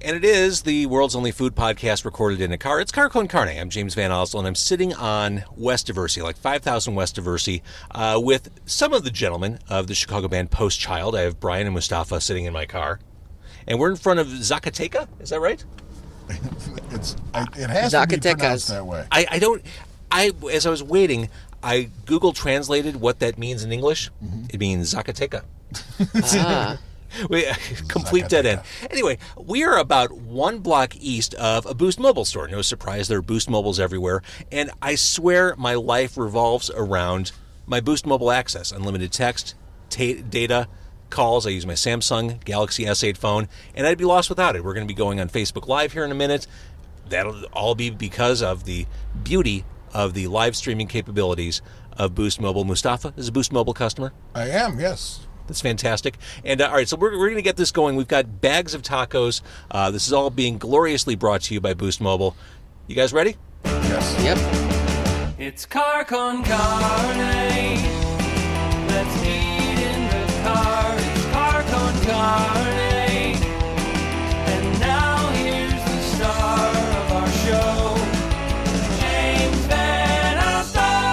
And it is the world's only food podcast recorded in a car. It's Car Con Carne. I'm James Van Oslo, and I'm sitting on West Diversey, like 5,000 West Diversey, with some of the gentlemen of the Chicago band Post Child. I have Bryan and Mustafa sitting in my car. And we're in front of Zacatecas. Is that right? It has to be pronounced that way. As I was waiting, I Google translated what that means in English. Mm-hmm. It means Zacatecas. Complete dead end. Anyway, we are about one block east of a Boost Mobile store. No surprise, there are Boost Mobiles everywhere. And I swear my life revolves around my Boost Mobile access. Unlimited text, data, calls. I use my Samsung Galaxy S8 phone, and I'd be lost without it. We're going to be going on Facebook Live here in a minute. That'll all be because of the beauty of the live streaming capabilities of Boost Mobile. Mustafa is a Boost Mobile customer? I am, yes. That's fantastic. And all right, so we're going to get this going. We've got bags of tacos. This is all being gloriously brought to you by Boost Mobile. You guys ready? Yes. Yep. It's Car Con Carne. Let's eat in the car. It's Car Con Carne. And now here's the star of our show, James Van Oslo.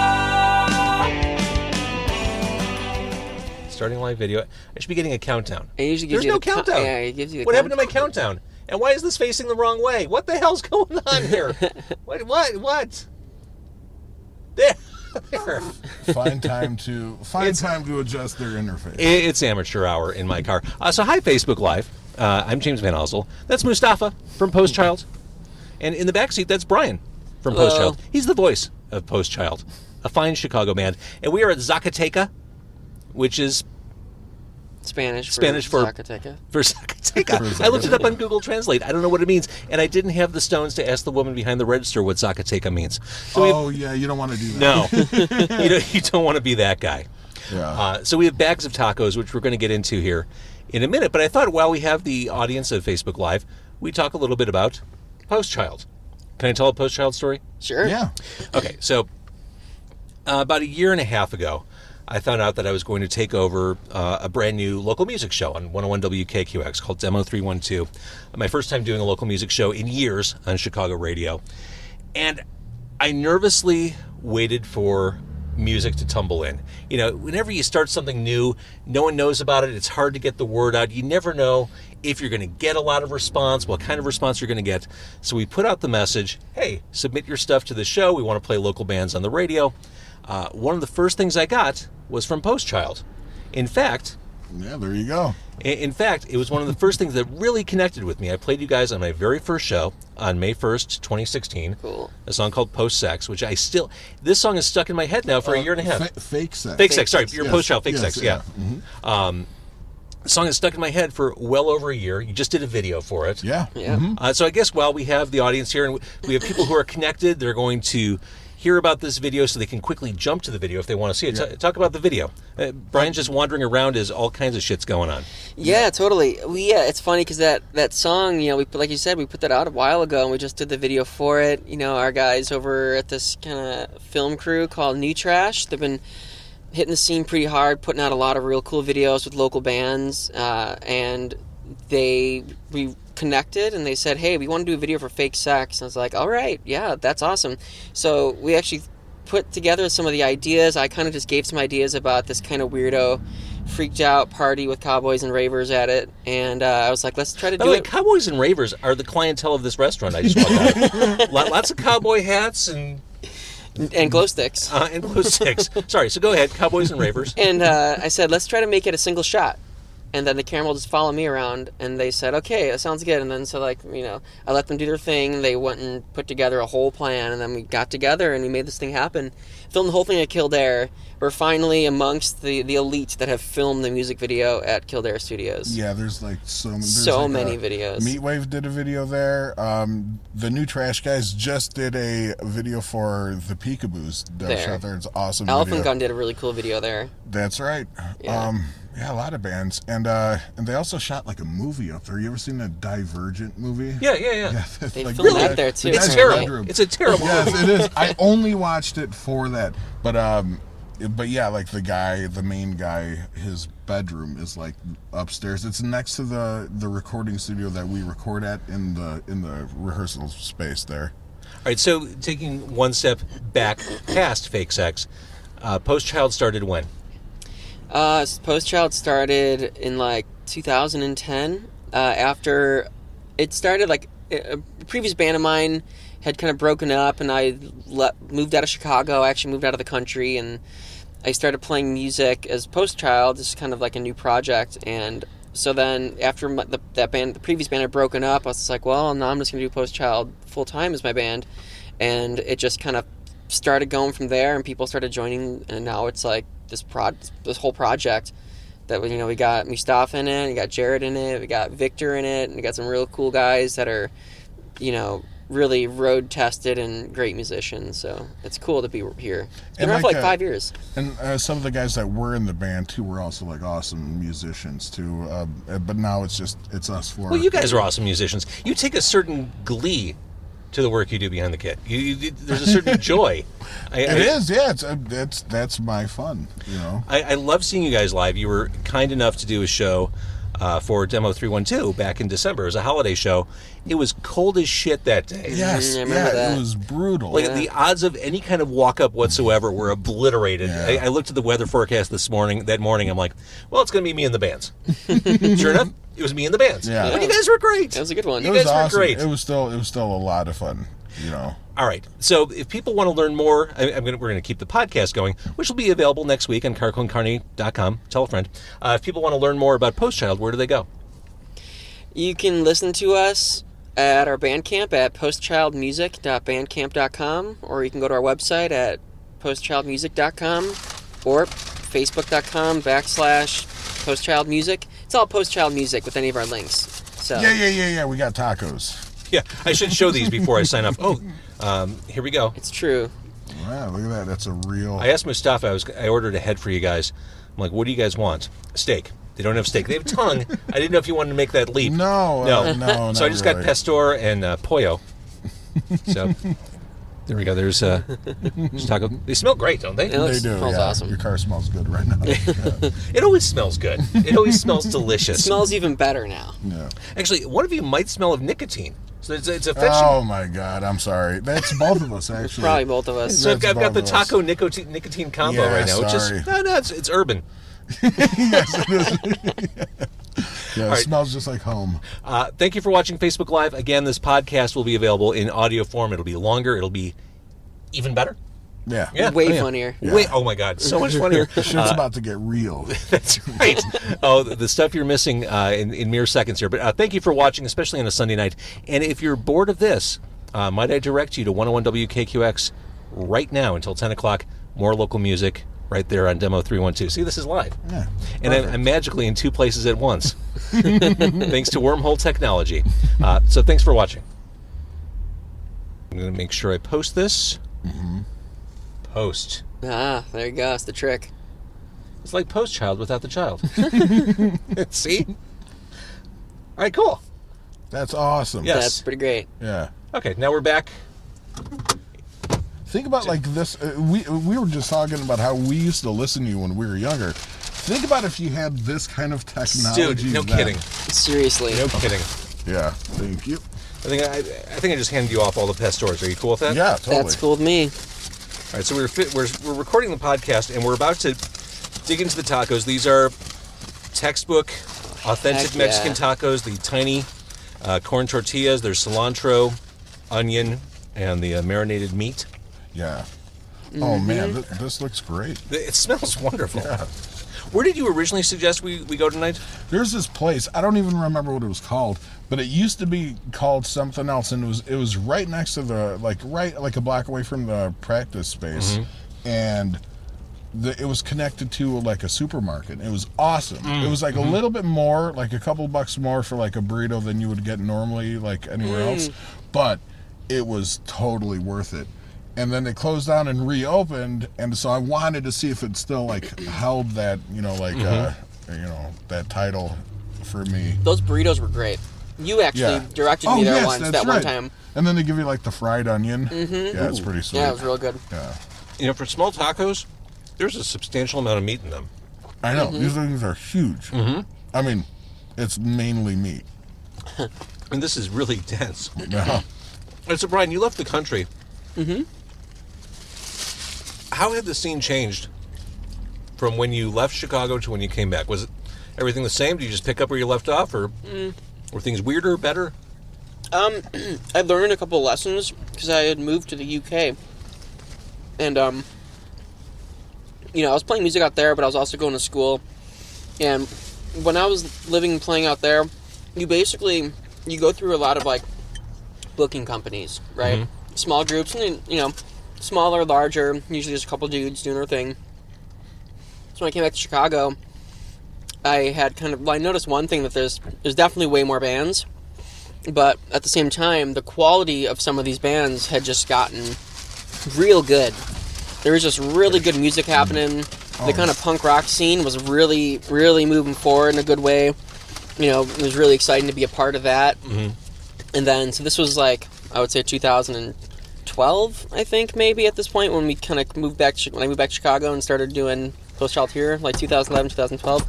Starting live video. I should be getting a countdown. It usually gives There's you no countdown. Yeah, it gives you what happened to my countdown? And why is this facing the wrong way? What the hell's going on here? What? There. Find time to adjust their interface. It's amateur hour in my car. So hi, Facebook Live. I'm James Van Oslo. That's Mustafa from Post Child. And in the backseat, that's Bryan from Post Child. He's the voice of Post Child, a fine Chicago band. And we are at Zacatecas, which is Spanish for Zacatecas. For Zacatecas. I looked it up on Google Translate. I don't know what it means, and I didn't have the stones to ask the woman behind the register what Zacatecas means. So you don't want to do that. No, you don't want to be that guy. Yeah. So we have bags of tacos, which we're going to get into here in a minute. But I thought while we have the audience of Facebook Live, we talk a little bit about Post Child. Can I tell a Post Child story? Sure. Yeah. Okay, so about a year and a half ago, I found out that I was going to take over a brand new local music show on 101 WKQX called Demo 312. My first time doing a local music show in years on Chicago radio. And I nervously waited for music to tumble in. You know, whenever you start something new, no one knows about it. It's hard to get the word out. You never know if you're going to get a lot of response, what kind of response you're going to get. So we put out the message, hey, submit your stuff to the show. We want to play local bands on the radio. One of the first things I got was from Post Child. In fact... Yeah, there you go. In fact, it was one of the first things that really connected with me. I played you guys on my very first show on May 1st, 2016. Cool. A song called Post Sex, which this song is stuck in my head now for a year and a half. Fake Sex. Fake Sex, sorry. Your Yes. Post Child, Fake Yes, Sex, yeah. Mm-hmm. The song is stuck in my head for well over a year. You just did a video for it. Yeah. Yeah. So I guess while we have the audience here, and we have people who are connected, they're going to hear about this video so they can quickly jump to the video if they want to see it. Yeah. Talk about the video. Bryan's just wandering around as all kinds of shit's going on. Yeah, totally. It's funny because that song, like you said, we put that out a while ago, and we just did the video for it. Our guys over at this kind of film crew called New Trash, they've been hitting the scene pretty hard, putting out a lot of real cool videos with local bands, and we connected and they said, hey, we want to do a video for Fake Sex. And I was like, all right, yeah, that's awesome. So we actually put together some of the ideas. I kind of just gave some ideas about this kind of weirdo freaked out party with cowboys and ravers at it, and I was like, let's try to do it. Cowboys and ravers are the clientele of this restaurant. I just want that. Lots of cowboy hats and glow sticks. And glow sticks. Sorry, so go ahead, cowboys and ravers. And I said, let's try to make it a single shot. And then the camera will just follow me around, and they said, okay, that sounds good. And then so I let them do their thing. They went and put together a whole plan, and then we got together and we made this thing happen. Filmed the whole thing at Kildare. We're finally amongst the elite that have filmed the music video at Kildare Studios. Yeah, there's so many videos. Meatwave did a video there. The New Trash guys just did a video for the Peekaboos that shot there. It's awesome. Elephant Gun did a really cool video there. That's right. Yeah. Yeah, a lot of bands, and they also shot like a movie up there. You ever seen a Divergent movie? Yeah. They like, filmed that there too. It's terrible. It's a terrible Yes, movie. it is. I only watched it for that, but But yeah, like the main guy, his bedroom is like upstairs. It's next to the recording studio that we record at in the rehearsal space there. All right, so taking one step back past fake sex, Post Child started when? Post Child started in like 2010. After it started, like a previous band of mine had kind of broken up, and I moved out of Chicago. I actually moved out of the country, and I started playing music as Post Child. This is kind of like a new project, and so then after the previous band had broken up, I was like, well, now I'm just going to do Post Child full time as my band, and it just kind of started going from there, and people started joining, and now it's like this whole project that we got Mustafa in it, we got Jared in it, we got Victor in it, and we got some real cool guys that are, really road tested and great musicians. So it's cool to be here. It's been around for like 5 years. And some of the guys that were in the band too were also like awesome musicians too. But now it's us four. Well, you guys are awesome musicians. You take a certain glee to the work you do behind the kit. There's a certain joy. It is, yeah. That's my fun. I love seeing you guys live. You were kind enough to do a show for Demo 312 back in December. It was a holiday show. It was cold as shit that day. Yes, I remember that. It was brutal. Like the odds of any kind of walk up whatsoever were obliterated. Yeah. I looked at the weather forecast that morning. I'm like, well, it's going to be me and the bands. Sure enough, it was me and the bands. Yeah. And you guys were great. That was a good one. You guys were great. It was still a lot of fun. All right. So if people want to learn more, we're going to keep the podcast going, which will be available next week on carcoandcarney.com. Tell a friend. If people want to learn more about Post Child, where do they go? You can listen to us at our Bandcamp at postchildmusic.bandcamp.com, or you can go to our website at postchildmusic.com or facebook.com/postchildmusic. It's all Post Child Music with any of our links. So Yeah. We got tacos. Yeah, I should show these before I sign off. Oh, here we go. it's true. Wow, look at that. That's a real. I asked Mustafa, I ordered a head for you guys. I'm like, what do you guys want? Steak. They don't have steak. They have tongue. I didn't know if you wanted to make that leap. No. So I just got really. pastor and pollo. So there we go. There's taco. They smell great, don't they? It They do. smells Yeah. awesome. Your car smells good right now. Yeah. It always smells good. It always smells delicious. It smells even better now. Yeah. Actually, one of you might smell of nicotine. So it's a fetching. Oh my God! I'm sorry. That's both of us actually. Probably both of us. So I've got both the of us. taco nicotine combo Yeah, right now. Which sorry. is it's urban. Yes, it is. Yeah, it right. smells just like home. Thank you for watching Facebook Live. Again, this podcast will be available in audio form. It'll be longer. It'll be even better. Yeah. Yeah, Way funnier. Wait, oh my God, so much funnier. Shit's about to get real. That's right. Oh, the stuff you're missing in mere seconds here. But thank you for watching, especially on a Sunday night. And if you're bored of this, might I direct you to 101 WKQX right now until 10 o'clock. More local music right there on Demo 312. See, this is live. Yeah. And I'm magically in two places at once. Thanks to wormhole technology. So thanks for watching. I'm going to make sure I post this. Mm-hmm. Post. There you go. That's the trick. It's like Post Child without the child. See? All right, cool. That's awesome. Yeah. Yes. That's pretty great. Yeah. Okay, now we're back. Think about like this. We were just talking about how we used to listen to you when we were younger. Think about if you had this kind of technology. Dude, no then. kidding. Seriously. No kidding. Yeah. Thank you. I think I just handed you off all the pastors. Are you cool with that? Yeah. Totally. That's cool with me. All right, so we're recording the podcast, and we're about to dig into the tacos. These are textbook, authentic Heck yeah. Mexican tacos. The tiny corn tortillas. There's cilantro, onion, and the marinated meat. Yeah. Mm-hmm. Oh man, this looks great. It smells wonderful. Yeah. Where did you originally suggest we go tonight? There's this place. I don't even remember what it was called, but it used to be called something else, and it was right next to the like a block away from the practice space, and it was connected to like a supermarket. It was awesome. It was like a little bit more, like a couple bucks more for like a burrito than you would get normally like anywhere else, but it was totally worth it. And then they closed down and reopened, and so I wanted to see if it still like held that, that title for me. Those burritos were great. You actually directed me there once that one time. And then they give you like the fried onion. Yeah, it's pretty sweet. Yeah, it was real good. Yeah. For small tacos, There's a substantial amount of meat in them. I know. These things are huge. I mean, it's mainly meat. And this is really dense. Yeah. And so, Bryan, you left the country. How had the scene changed from when you left Chicago to when you came back? Was it everything the same? Did you just pick up where you left off, or were things weirder, better? I learned a couple of lessons because I had moved to the UK, and I was playing music out there, but I was also going to school. And when I was living and playing out there, you go through a lot of like booking companies, right? Small groups, and smaller, larger, usually just a couple dudes doing their thing. So when I came back to Chicago, I had I noticed one thing, that there's definitely way more bands, but at the same time, the quality of some of these bands had just gotten real good. There was just really good music happening. The kind of punk rock scene was really, really moving forward in a good way. It was really exciting to be a part of that. And then, so this was like, I would say 2012, I think, maybe at this point, when we kind of moved back, when I moved back to Chicago and started doing Post Child here, like 2011, 2012.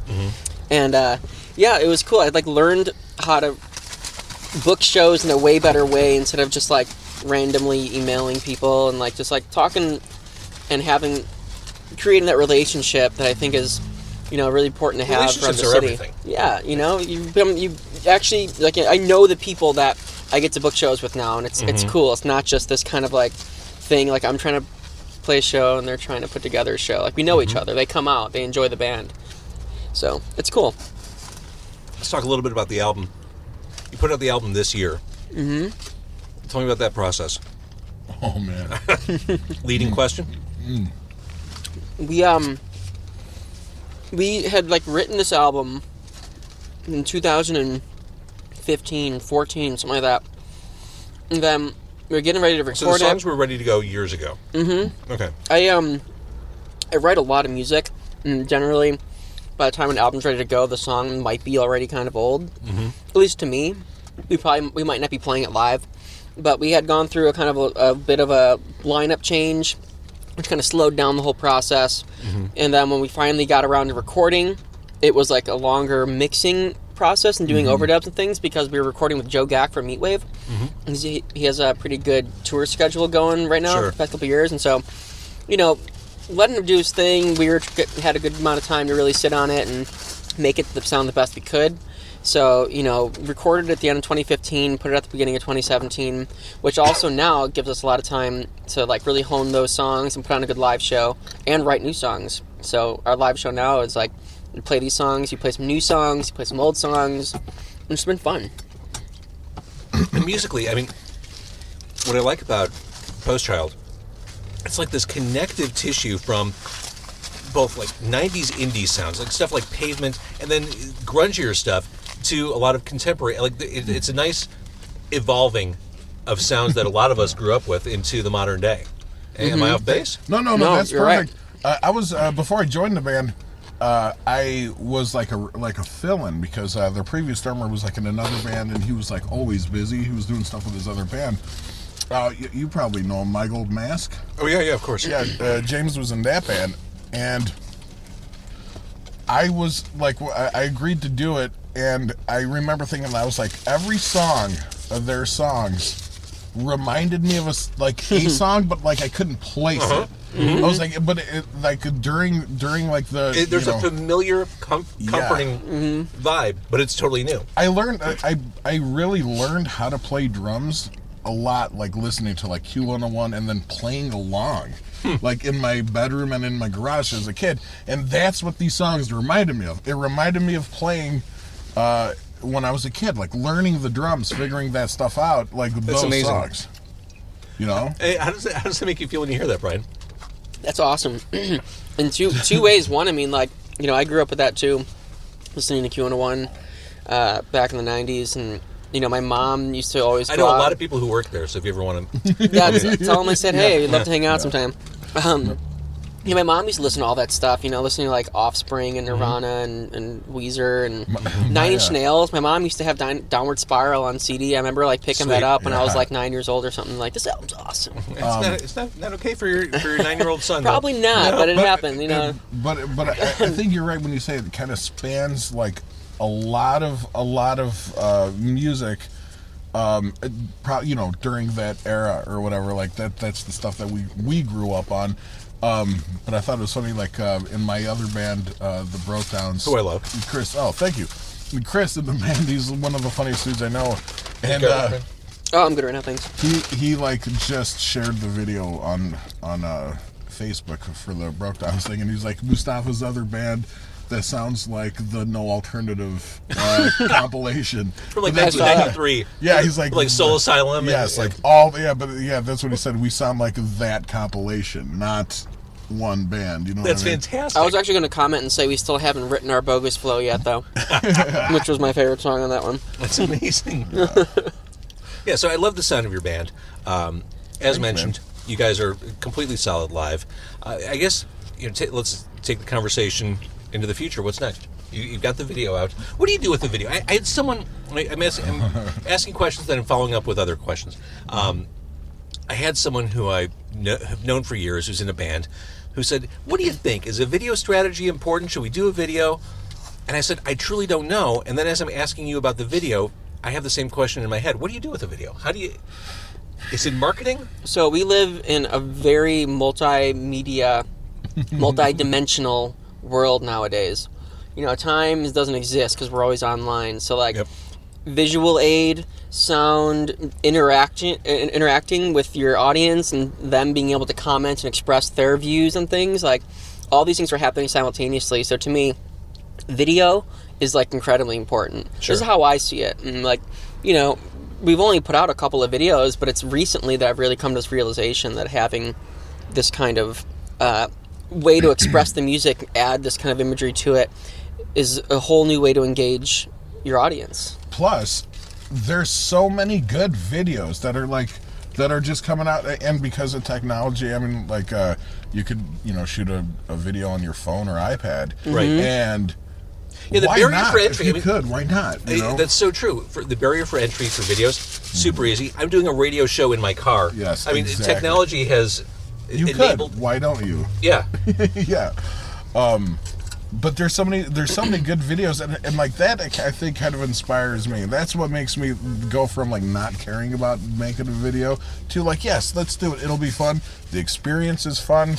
And it was cool. I learned how to book shows in a way better way, instead of just randomly emailing people and just talking and creating that relationship that I think is really important to have from the city. Everything. Yeah, you actually I know the people that I get to book shows with now, and it's cool. It's not just this kind of thing I'm trying to play a show and they're trying to put together a show. We know each other. They come out, they enjoy the band, so it's cool. Let's talk a little bit about the album. You put out the album this year. Tell me about that process. Oh man. Leading question. We had written this album in 2015, 14, something like that, and then we were getting ready to record it. So the songs were ready to go years ago. Okay. I write a lot of music, and generally, by the time an album's ready to go, the song might be already kind of old. At least to me. We might not be playing it live, but we had gone through a bit of a lineup change, which kind of slowed down the whole process. And then when we finally got around to recording, it was a longer mixing process and doing overdubs and things, because we were recording with Joe Gack from Meatwave. He has a pretty good tour schedule going right now for the past couple of years, and so letting him do his thing. We had a good amount of time to really sit on it and make it sound the best we could. So, recorded at the end of 2015, put it at the beginning of 2017, which also now gives us a lot of time to really hone those songs and put on a good live show and write new songs. So our live show now is you play these songs, you play some new songs, you play some old songs, and it's been fun. And musically, I mean, what I like about Post Child, it's this connective tissue from both 90s indie sounds, stuff like Pavement, and then grungier stuff, to a lot of contemporary. It's a nice evolving of sounds that a lot of us grew up with into the modern day. Am I off base? No, that's you're perfect. Right. I was before I joined the band. I was a fill-in, because their previous drummer was in another band, and he was always busy. He was doing stuff with his other band. You probably know him, My Gold Mask. Oh yeah, of course. Yeah, James was in that band, and I was I agreed to do it, and I remember thinking, I was every song of their songs reminded me of a song, but I couldn't place it. I was but during the there's a familiar, comforting vibe, but it's totally new. I learned I really learned how to play drums a lot, listening to Q101 and then playing along. In my bedroom and in my garage as a kid, and that's what these songs reminded me of. It reminded me of playing when I was a kid, learning the drums, figuring that stuff out, those amazing songs. Hey, how does that make you feel when you hear that, Bryan? That's awesome. In two ways. One, I mean, I grew up with that too, listening to Q101 back in the 90s, and my mom used to always. I know a lot of people who work there, so if you ever want to, tell them I said, hey, we'd love to hang out sometime. Yeah, my mom used to listen to all that stuff, listening to like Offspring and Nirvana and Weezer and Nine Inch Nails. My mom used to have Downward Spiral on CD. I remember like picking that up when I was like 9 years old or something. Like, this album's awesome. It's not okay for your 9-year-old son. Probably not, but it happened. But I think you're right when you say it kind of spans like a lot of music. During that era or whatever, like that's the stuff that we grew up on. But I thought it was funny, like in my other band, the Brotowns. Who I love. Chris. Oh, thank you. Chris in the band, he's one of the funniest dudes I know. And oh, I'm good right now, thanks. He like just shared the video on Facebook for the Brotowns thing, and he's like, Mustafa's other band that sounds like the No Alternative compilation. From like 1993. Yeah, he's like Soul Asylum. Yes, that's what he said. We sound like that compilation, not one band. You know, that's what I mean? fantastic. I was actually going to comment and say we still haven't written our Bogus Flow yet, though, which was my favorite song on that one. That's amazing. Yeah, so I love the sound of your band. As mentioned, you guys are completely solid live. I guess let's take the conversation into the future. What's next? You've got the video out. What do you do with the video? I had someone. I'm asking questions, then I'm following up with other questions. I had someone who I have known for years, who's in a band, who said, "What do you think? Is a video strategy important? Should we do a video?" And I said, "I truly don't know." And then as I'm asking you about the video, I have the same question in my head. What do you do with a video? How do you? Is it marketing? So we live in a very multimedia, multi-dimensional world nowadays. Time doesn't exist because we're always online. So visual aid, sound, interacting with your audience and them being able to comment and express their views and things, like all these things are happening simultaneously. So to me, video is like incredibly important. Sure. This is how I see it. And we've only put out a couple of videos, but it's recently that I've really come to this realization that having this kind of way to express the music, add this kind of imagery to it, is a whole new way to engage your audience. Plus, there's so many good videos that are just coming out, and because of technology, I mean, like you could shoot a video on your phone or iPad, right? And the barrier for entry. If you could, why not? That's so true. The barrier for entry for videos, super easy. I'm doing a radio show in my car. Yes, I mean, exactly. Technology has enabled. Could. Why don't you? Yeah, yeah. But there's so many good videos, and like that, I think kind of inspires me. That's what makes me go from like not caring about making a video to like, yes, let's do it. It'll be fun. The experience is fun.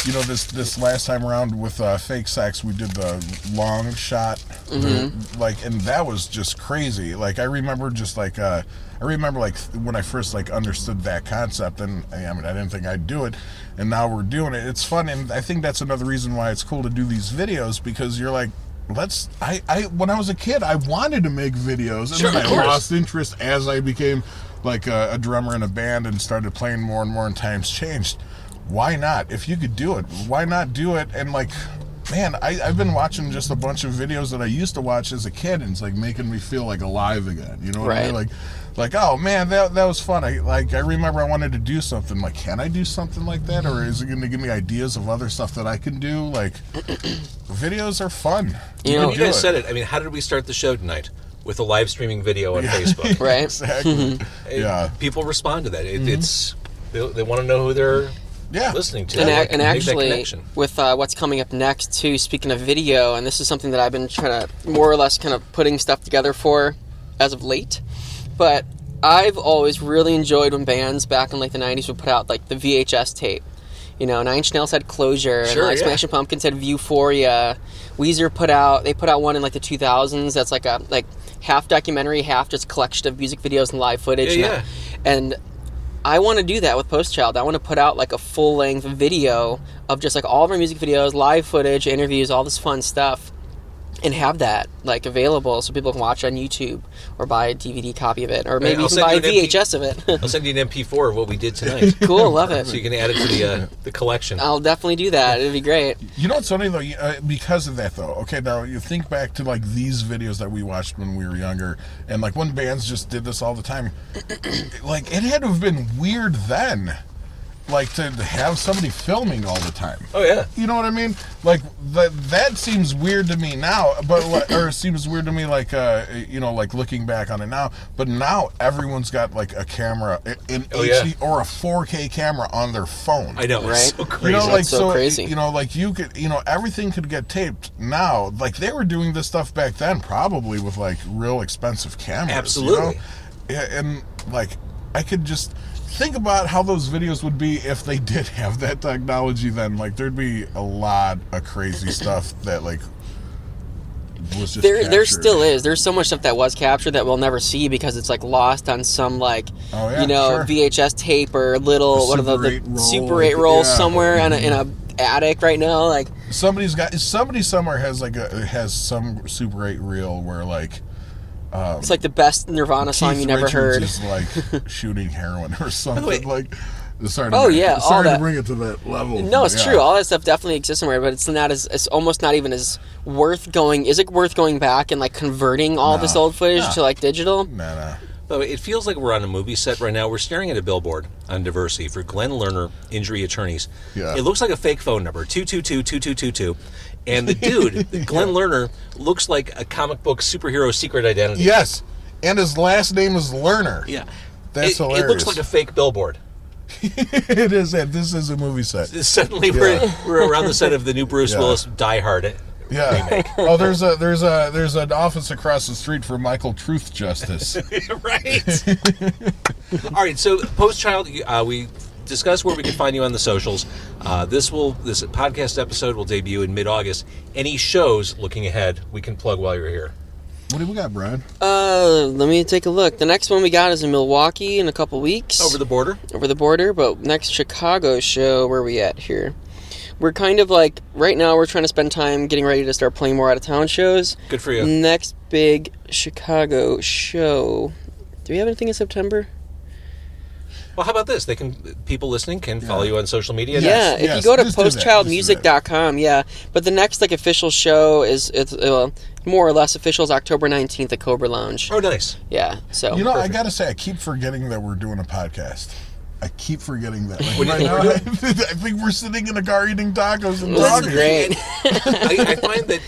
This last time around with Fake Sex, we did the long shot, and that was just crazy. Like I remember when I first understood that concept, and I didn't think I'd do it, and now we're doing it. It's fun, and I think that's another reason why it's cool to do these videos, because you're like, when I was a kid, I wanted to make videos, and then I lost interest as I became like a drummer in a band and started playing more and more, and times changed. Why not? If you could do it, why not do it? And like, man, I've been watching just a bunch of videos that I used to watch as a kid, and it's like making me feel like alive again. You know what I mean? Like, oh man, that was fun. I remember I wanted to do something. Like, can I do something like that, or is it going to give me ideas of other stuff that I can do? Like, videos are fun. You guys said it. I mean, how did we start the show tonight? With a live streaming video on Facebook, right? Exactly. Yeah, people respond to that. It's they want to know who they're listening to, and actually with what's coming up next too. Speaking of video, and this is something that I've been trying to more or less kind of putting stuff together for as of late. But I've always really enjoyed when bands back in like the 90s would put out like the VHS tape. Nine Inch Nails had Closure, and Smashing Pumpkins had Viewphoria. Weezer put out one in like the 2000s that's like a half documentary, half just collection of music videos and live footage. And I want to do that with Post Child. I want to put out like a full-length video of just like all of our music videos, live footage, interviews, all this fun stuff, and have that like available so people can watch on YouTube or buy a DVD copy of it, or maybe even buy a VHS of it. I'll send you an MP4 of what we did tonight. Cool, love it. So you can add it to the collection. I'll definitely do that. It'd be great. You know what's funny though? Because of that though. Okay, now you think back to like these videos that we watched when we were younger, and like when bands just did this all the time. Like it had to have been weird then. like to have somebody filming all the time. Oh yeah. You know what I mean? Like that seems weird to me now, or it seems weird to me like like looking back on it now. But now everyone's got like a camera in HD or a 4K camera on their phone. I know, right? It's so crazy. That's so crazy. Like you could, everything could get taped now. Like they were doing this stuff back then, probably with like real expensive cameras. Absolutely. Yeah, and like I could just think about how those videos would be if they did have that technology then. Like there'd be a lot of crazy stuff that like was just there still is. There's so much stuff that was captured that we'll never see because it's like lost on some like sure. VHS tape or little the Super 8 roll somewhere in a attic right now. Like somebody somewhere has some Super 8 reel where like it's like the best Nirvana song you never heard. Is like shooting heroin or something. Like, sorry to bring it to that level. No, it's true. All that stuff definitely exists somewhere, but it's almost not even as worth going. Is it worth going back and like converting all this old footage to like digital? No. But it feels like we're on a movie set right now. We're staring at a billboard on Diversey for Glen Lerner Injury Attorneys. Yeah. It looks like a fake phone number, 222-2222. And the dude, Glen Lerner, looks like a comic book superhero secret identity. Yes. And his last name is Lerner. Yeah. That's hilarious. It looks like a fake billboard. It is. This is a movie set. Suddenly we're around the set of the new Bruce Willis Die Hard remake. Oh, there's an office across the street for Michael Truth Justice. Right. All right. So, Post-Child, we discuss where we can find you on the socials. This podcast episode will debut in mid-August. Any shows looking ahead we can plug while you're here? What do we got, Brian? Let me take a look. The next one we got is in Milwaukee in a couple weeks. Over the border. But next Chicago show, where are we at here? We're kind of like, right now we're trying to spend time getting ready to start playing more out-of-town shows. Good for you. Next big Chicago show. Do we have anything in September? Well, how about this? People listening can follow you on social media. Yeah, if you go to postchildmusic.com, But the next like official show is more or less official is October 19th at Cobra Lounge. Oh, nice. Yeah, so perfect. I gotta say, I keep forgetting that we're doing a podcast. I keep forgetting that. Like, What do you think we're doing? I think we're sitting in a car eating tacos and This is talking. great. I find that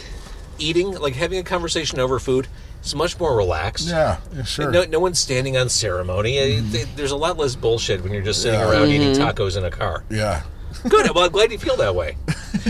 eating, like having a conversation over food, is much more relaxed. Yeah, sure. No one's standing on ceremony. There's a lot less bullshit when you're just sitting around eating tacos in a car. Yeah. Good. Well, I'm glad you feel that way.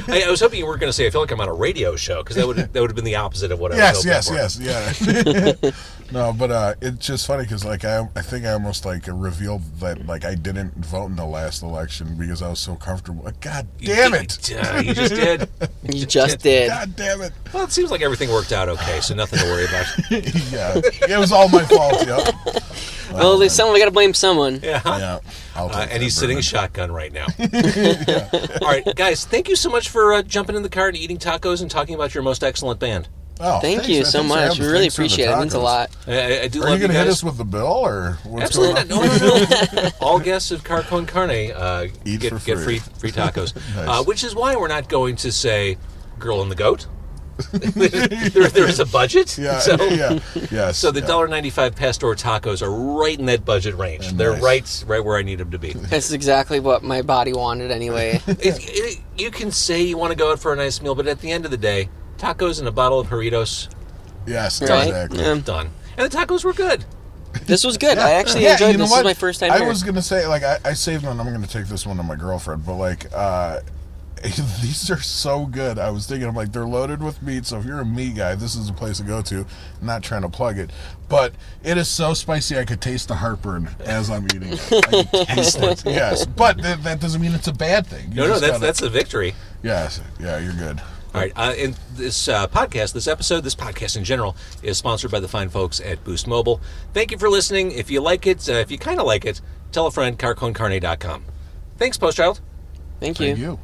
I was hoping you weren't going to say I feel like I'm on a radio show, because that would have been the opposite of what I was hoping for. Yes. No, but it's just funny because like I think I almost like revealed that like I didn't vote in the last election because I was so comfortable. God damn it! You just did. You just did. God damn it! Well, it seems like everything worked out okay, so nothing to worry about. Yeah, it was all my fault. Yep. Well, we got to blame someone. Yeah. And he's sitting shotgun right now. Yeah. All right, guys, thank you so much for jumping in the car and eating tacos and talking about your most excellent band. Oh, Thank you so much. We really appreciate it. It means a lot. I do Are love you going to guys. hit us with the bill or what's Absolutely going on? No. All guests of Car Con Carne get free tacos, Nice. which is why we're not going to say "Girl and the Goat." There's a budget, Yeah. so Yes. so the $1.95 Pastor tacos are right in that budget range. And They're nice. right where I need them to be. That's exactly what my body wanted anyway. You can say you want to go out for a nice meal, but at the end of the day, tacos and a bottle of Doritos, Yes. Right? Exactly. Yeah. done. And the tacos were good. This was good. I actually Yeah, enjoyed you know this. what? This is my first time I here. was gonna say like I saved one. I'm gonna take this one to my girlfriend, but like these are so good. I was thinking, I'm like, they're loaded with meat, so if you're a meat guy, this is a place to go to. I'm not trying to plug it, but it is so spicy I could taste the heartburn as I'm eating it. I can taste it. Yes, but that doesn't mean it's a bad thing. You No, just that's gotta- that's a victory. Yes, yeah, you're good. All right, and this podcast, this podcast in general, is sponsored by the fine folks at Boost Mobile. Thank you for listening. If you like it, if you kind of like it, tell a friend, carconcarne.com. Thanks, Post Child. Thank you. Thank you.